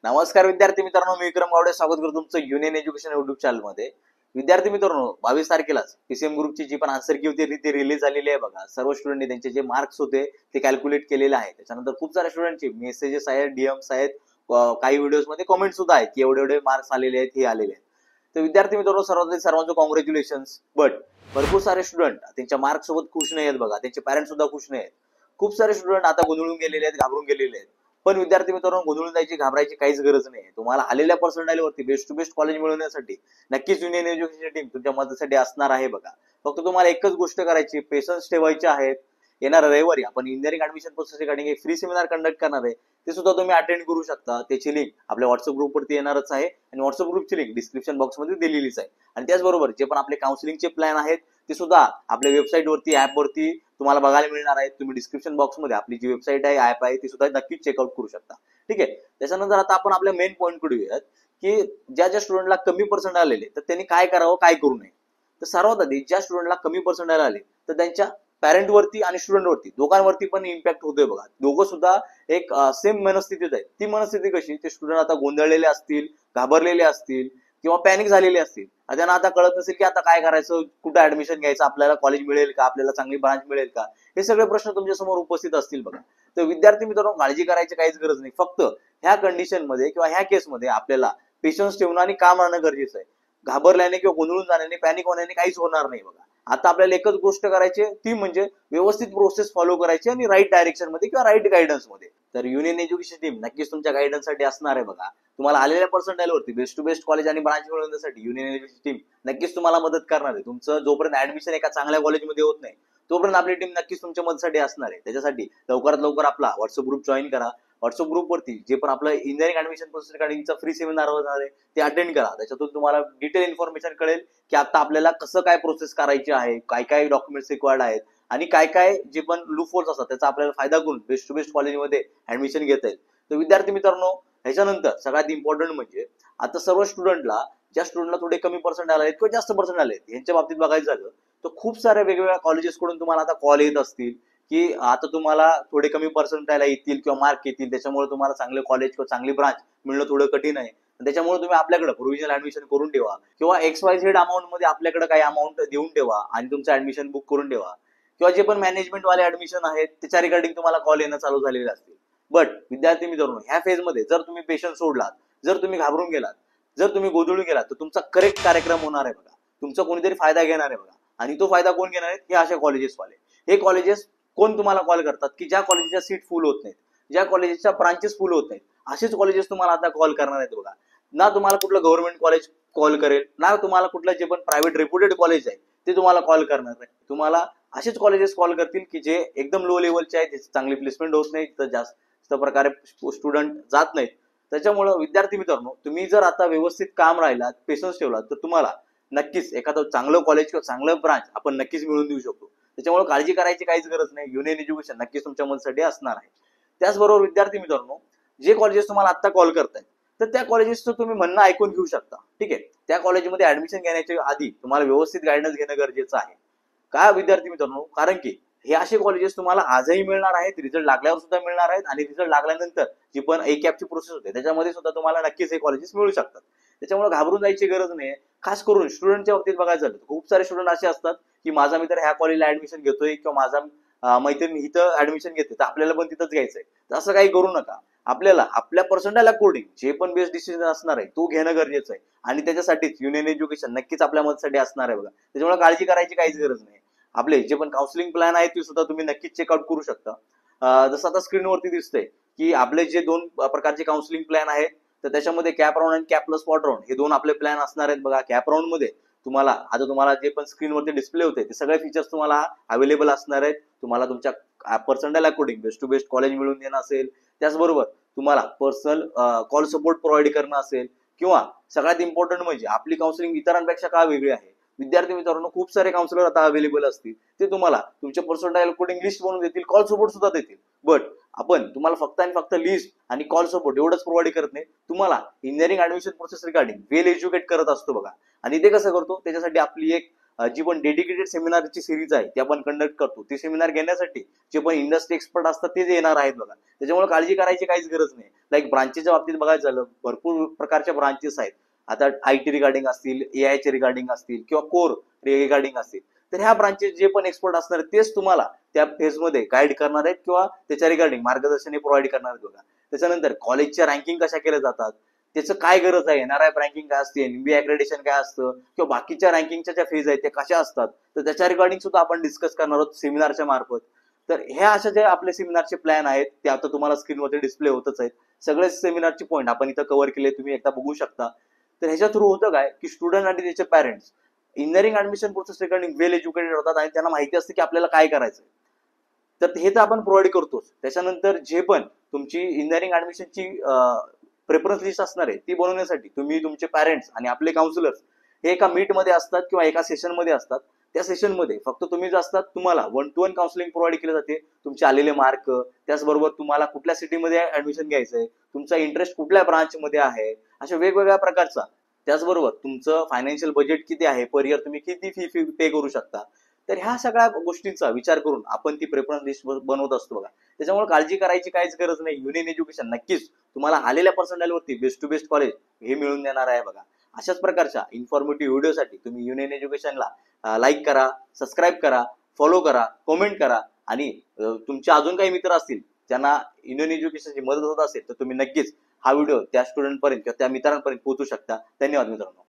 नमस्कार विद्यार्थी मित्रांनो, मी विक्रम गावडे स्वागत करतो तुमचं युनियन एज्युकेशन युट्यूब चॅनल मध्ये। विद्यार्थी मित्रांनो, 22 तारखेलाच पीसीएम ग्रुपची जी पण आन्सर की होती ती रिलीज झालेली आहे बघा। सर्व स्टुडंटने त्यांचे जे मार्क्स होते ते कॅल्क्युलेट केलेले आहेत। त्याच्यानंतर खूप साऱ्या स्टुडंटचे मेसेजेस आहेत, डीएम्स आहेत, काही व्हिडिओज मध्ये कमेंट सुद्धा आहेत की एवढे एवढे मार्क्स आलेले आहेत, हे आलेले आहेत। तर विद्यार्थी मित्रांनो, सर्वांचं कॉंग्रॅच्युलेशन्स। बट भरपूर सारे स्टुडंट त्यांच्या मार्क्स सोबत खुश नाही आहेत बघा, त्यांचे पॅरेंट्स सुद्धा खुश नाही आहेत। खूप सारे स्टुडंट आता गोंधळून गेलेले आहेत, घाबरून गेलेले आहेत। पण विद्यार्थी मित्रांनो, गोंधळून जायची, घाबरायची काहीच गरज नाही। तुम्हाला आलेल्या पर्सेंटाइल वरती बेस्ट टू बेस्ट कॉलेज मिळवण्यासाठी नक्कीच युनियन एज्युकेशन टीम तुमच्या मदतीसाठी असणार आहे बघा। फक्त तुम्हाला एकच गोष्ट करायची, पेशन्स ठेवायचे आहेत। येणाऱ्या रविवारी आपण इंजिनिअरिंग ऍडमिशन प्रोसेस रिगार्डिंग एक फ्री सेमिनार कंडक्ट करणार आहे, ते सुद्धा तुम्ही अटेंड करू शकता। त्याची लिंक आपल्या व्हॉट्सअप ग्रुप वरती येणारच आहे आणि व्हॉट्सअप ग्रुपची लिंक डिस्क्रिप्शन बॉक्स मध्ये दिलेलीच आहे। आणि त्याचबरोबर जे पण आपले काउन्सिलिंगचे प्लॅन आहेत ते सुद्धा आपल्या वेबसाईट वरती, ऍप वरती तुम्हाला बघायला मिळणार आहे। तुम्ही डिस्क्रिप्शन बॉक्स मध्ये आपली जी वेबसाईट आहे, ऍप आहे, ती सुद्धा नक्कीच चेकआउट करू शकता। ठीक आहे, त्याच्यानंतर आता आपण आपल्या मेन पॉईंट कडे येऊयात की ज्या स्टुडंटला कमी पर्सेंट आलेले तर त्यांनी काय करावं, काय करू नये। तर सर्वात आधी ज्या स्टुडंटला कमी पर्सेंटाइल आले तर त्यांच्या पॅरेंट वरती आणि स्टुडंट वरती दोघांवरती पण इम्पॅक्ट होतोय बघा। दोघं सुद्धा एक सेम मनस्थितीत आहेत। ती मनस्थिती कशी, ते स्टुडंट आता गोंधळलेले असतील, घाबरलेले असतील किंवा पॅनिक झालेले असतील। त्यांना आता कळत नसेल की आता काय करायचं, कुठं ऍडमिशन घ्यायचं, आपल्याला कॉलेज मिळेल का, आपल्याला चांगली ब्रांच मिळेल का, हे सगळे प्रश्न तुमच्या समोर उपस्थित असतील बघा। तर विद्यार्थी मित्रांनो, काळजी करायची काहीच गरज नाही। फक्त ह्या कंडिशन मध्ये किंवा ह्या केसमध्ये आपल्याला पेशन्स ठेवणं आणि काम राहणं गरजेचं आहे। घाबरल्याने किंवा गोंधळून जाण्याने, पॅनिक होण्याने काहीच होणार नाही बघा। आता आपल्याला एकच गोष्ट करायची, ती म्हणजे व्यवस्थित प्रोसेस फॉलो करायची आणि राईट डायरेक्शन मध्ये किंवा राईट गायडन्स मध्ये। तर युनियन एज्युकेशन टीम नक्कीच तुमच्या गायडन्स साठी असणार आहे बघा। तुम्हाला आलेल्या पर्सेंटाइल वरती बेस्ट टू बेस्ट कॉलेज आणि ब्रांच मिळवण्यासाठी युनियन एज्युकेशन टीम नक्कीच तुम्हाला मदत करणार आहे। तुमचं जोपर्यंत ऍडमिशन एका चांगल्या कॉलेजमध्ये होत नाही तोपर्यंत आपली टीम नक्कीच तुमच्या मदतीसाठी असणार आहे। त्याच्यासाठी लवकरात लवकर आपला व्हॉट्सअप ग्रुप जॉईन करा। व्हॉट्सअप ग्रुप वरती जे पण आपलं इंजिनिअरिंग ऍडमिशन प्रोसेस रिगार्डिंगचा फ्री सेमिनार होणार आहे ते अटेंड करा। त्याच्यातून तुम्हाला डिटेल इन्फॉर्मेशन कळेल की आता आपल्याला कसं काय प्रोसेस करायची आहे, काय काय डॉक्युमेंट्स रिक्वायर्ड आहेत आणि काय काय जे पण लूप होल्स असतात त्याचा आपल्याला फायदा करून बेस्ट टू बेस्ट कॉलेजमध्ये ऍडमिशन घेता येईल। तर विद्यार्थी मित्रांनो, ह्याच्यानंतर सगळ्यात इम्पॉर्टंट म्हणजे आता सर्व स्टुडंटला, ज्या स्टुडंटला थोडे कमी पर्सेंट आले आहेत किंवा जास्त पर्सेंट आले आहेत यांच्या बाबतीत बघायचं झालं तर खूप साऱ्या वेगवेगळ्या कॉलेजेस कडून तुम्हाला आता कॉल येत असतील की आता तुम्हाला थोडे कमी पर्सेंटाइल येतील किंवा मार्क येतील, त्याच्यामुळे तुम्हाला चांगले कॉलेज किंवा चांगली ब्रांच मिळणं थोडं कठीण आहे। त्याच्यामुळे तुम्ही आपल्याकडे प्रोव्हिजनल ऍडमिशन करून ठेवा किंवा XYZ अमाऊंट मध्ये आपल्याकडे काही अमाऊंट देऊन ठेवा आणि तुमचं ऍडमिशन बुक करून ठेवा। किंवा जे पण मॅनेजमेंट वाले ऍडमिशन आहेत त्याच्या रिगार्डिंग तुम्हाला कॉल येणं चालू झालेले असतील। बट विद्यार्थी मित्रांनो, ह्या फेज मध्ये जर तुम्ही पेशन्स सोडलात, जर तुम्ही घाबरून गेलात, जर तुम्ही गोंधळून गेलात तर तुमचा करेक्ट कार्यक्रम होणार आहे बघा। तुमचा कोणीतरी फायदा घेणार आहे बघा। आणि तो फायदा कोण घेणार आहे, हे अशा कॉलेजेस वाले। हे कॉलेजेस कोण तुम्हाला कॉल करतात की ज्या कॉलेजच्या सीट फुल होत नाहीत, ज्या कॉलेजच्या ब्रांचेस फुल होत नाहीत, असेच कॉलेजेस तुम्हाला आता कॉल करणार आहेत बघा। ना तुम्हाला कुठलं गव्हर्नमेंट कॉलेज कॉल करेल, ना तुम्हाला कुठलं जे पण प्रायव्हेट रेप्युटेड कॉलेज आहे ते तुम्हाला कॉल करणार नाही। तुम्हाला असेच कॉलेजेस कॉल करतील की जे एकदम लो लेवलचे आहेत, चांगली प्लेसमेंट होत नाही, तर जास्त प्रकारे स्टुडंट जात नाहीत। त्याच्यामुळे विद्यार्थी मित्रांनो, तुम्ही जर आता व्यवस्थित काम राहिलात, पेशन्स ठेवलात, तर तुम्हाला नक्कीच एखादं चांगलं कॉलेज किंवा चांगलं ब्रांच आपण नक्कीच मिळवून देऊ शकतो। त्याच्यामुळे काळजी करायची काहीच गरज नाही। युनियन एज्युकेशन नक्कीच तुमच्या मदतीसाठी असणार आहे। त्याचबरोबर विद्यार्थी मित्रांनो, जे कॉलेजेस तुम्हाला आता कॉल करतायत तर त्या कॉलेजेसचं तुम्ही म्हणणं ऐकून घेऊ शकता। ठीक आहे, त्या कॉलेजमध्ये ऍडमिशन घेण्याच्या आधी तुम्हाला व्यवस्थित गायडन्स घेणं गरजेचं आहे। काय विद्यार्थी मित्रांनो, कारण की हे असे कॉलेजेस तुम्हाला आजही मिळणार आहेत, रिझल्ट लागल्यावर सुद्धा मिळणार आहेत आणि रिझल्ट लागल्यानंतर जी पण A-CAP ची प्रोसेस होते त्याच्यामध्ये सुद्धा तुम्हाला नक्कीच हे कॉलेजेस मिळू शकतात। त्याच्यामुळे घाबरून जायची गरज नाही। खास करून स्टुडंटच्या बाबतीत बघायचं झालं, खूप सारे स्टुडंट असे असतात की माझा मित्र ह्या कॉलेजला ऍडमिशन घेतोय किंवा माझा मैत्रीण इथं ऍडमिशन घेते तर आपल्याला पण तिथंच घ्यायचंय। तर असं काही करू नका। आपल्याला आपल्या पर्सेंटाइल अकॉर्डिंग जे पण बेस्ट डिसिजन असणार आहे तो घेणं गरजेचं आहे आणि त्याच्यासाठीच युनियन एज्युकेशन नक्कीच आपल्या मदतीसाठी असणार आहे बघा। त्याच्यामुळे काळजी करायची काहीच गरज नाही। आपले जे पण काउन्सिलिंग प्लॅन आहे ते सुद्धा तुम्ही नक्कीच चेकआउट करू शकता। जसं आता स्क्रीनवरती दिसतंय की आपले जे दोन प्रकारचे काउन्सिलिंग प्लॅन आहेत, तर त्याच्यामध्ये कॅप राऊंड आणि कॅप प्लस स्पॉट राऊंड हे दोन आपले प्लॅन असणार आहेत बघा। कॅप राऊंड मध्ये तुम्हाला जे पण स्क्रीनवरती डिस्प्ले होते ते सगळे फीचर्स तुम्हाला अवेलेबल असणार आहेत। तुम्हाला तुमच्या percentile according best to best college मिळवून देणं असेल, त्याचबरोबर तुम्हाला पर्सनल कॉल सपोर्ट प्रोव्हाइड करणं असेल, किंवा सगळ्यात इम्पॉर्टंट म्हणजे आपली काउन्सिलिंग इतरांपेक्षा का वेगळी आहे। विद्यार्थी मित्रांनो, खूप सारे काउन्सिलर आता अवेलेबल असतील, ते तुम्हाला तुमच्या पर्सेंटाइल अकॉर्डिंग लिस्ट बनवून देतील, कॉल सपोर्ट सुद्धा देतील। बट आपण तुम्हाला फक्त आणि फक्त लिस्ट आणि कॉल सपोर्ट एवढंच प्रोव्हाइड करत नाही, तुम्हाला इंजिनिअरिंग ऍडमिशन प्रोसेस रिगार्डिंग वेल एज्युकेट करत असतो बघा। आणि ते कसं करतो, त्याच्यासाठी आपली एक जी पण डेडिकेटेड सेमिनारची सिरीज आहे ती आपण कंडक्ट करतो. ती सेमिनार घेण्यासाठी जे पण इंडस्ट्री एक्सपर्ट असतात तेच येणार आहेत बघा. त्याच्यामुळे काळजी करायची काहीच गरज नाही. लाईक ब्रांचेसच्या बाबतीत बघायचं झालं, भरपूर प्रकारच्या ब्रांचेस आहेत. आता IT रिगार्डिंग असतील, AI चे रिगार्डिंग असतील किंवा कोर रिगार्डिंग असतील, तर ह्या ब्रांचेस जे पण एक्सपर्ट असणार तेच तुम्हाला त्या फेजमध्ये गाईड करणार आहेत किंवा त्याच्या रिगार्डिंग मार्गदर्शन प्रोव्हाइड करणार आहेत बघा. त्याच्यानंतर कॉलेजच्या रँकिंग कशा केल्या जातात, त्याचं काय गरज आहे, NRI रँकिंग काय असते, NBA अक्रेडिटेशन काय असतं किंवा बाकीच्या रँकिंगच्या ज्या फेज आहेत त्या कशा असतात, तर त्याच्या रिगार्डिंग सुद्धा आपण डिस्कस करणार आहोत सेमिनारच्या मार्फत. तर ह्या अशा जे आपले सेमिनारचे प्लॅन आहेत ते आता तुम्हाला स्क्रीनवरती डिस्प्ले होतच आहेत. सगळे सेमिनारचे पॉईंट आपण इथं कव्हर केले, तुम्ही एकदा बघू शकता. तर ह्याच्या थ्रू होतं काय की स्टुडंट आणि त्याचे parents engineering admission process regarding well educated होतात आणि त्यांना माहिती असते की आपल्याला काय करायचं. तर हे तर आपण प्रोव्हाइड करतोच. त्याच्यानंतर जे पण तुमची इंजिनिअरिंग ऍडमिशनची प्रेफरन्स लिस्ट असणार आहे ती बनवण्यासाठी तुम्ही, तुमचे पॅरेंट्स आणि आपले काउन्सिलर्स हे एका मीट मध्ये असतात किंवा एका सेशन मध्ये असतात. त्या सेशन मध्ये फक्त तुम्ही जे असतात तुम्हाला 1-to-1 काउन्सिलिंग प्रोव्हाइड केले जाते. तुमचे आलेले मार्क, त्याचबरोबर तुम्हाला कुठल्या सिटीमध्ये ऍडमिशन घ्यायचंय, तुमचा इंटरेस्ट कुठल्या ब्रांच मध्ये आहे, अशा वेगवेगळ्या प्रकारचा, त्याचबरोबर तुमचं फायनान्शियल बजेट किती आहे, पर इयर तुम्ही किती फी पे करू शकता. तर ह्या सगळ्या गोष्टींचा विचार करून आपण ती प्रेफरन्स लिस्ट बनवत असतो बघा. त्याच्यामुळे काळजी करायची काहीच गरज नाही. युनियन एज्युकेशन नक्कीच तुम्हाला आलेल्या पर्सेंटाईलवरती बेस्ट टू बेस्ट कॉलेज हे मिळून देणार आहे बघा. अशाच प्रकारच्या इन्फॉर्मेटिव्ह व्हिडिओसाठी तुम्ही युनियन एज्युकेशनला लाईक करा, सबस्क्राईब करा, फॉलो करा, कमेंट करा आणि तुमचे अजून काही मित्र असतील ज्यांना युनियन एज्युकेशनची मदत होत असेल तर तुम्ही नक्कीच हा व्हिडिओ त्या स्टुडंट पर्यंत किंवा त्या मित्रांपर्यंत पोहोचू शकता. धन्यवाद मित्रांनो.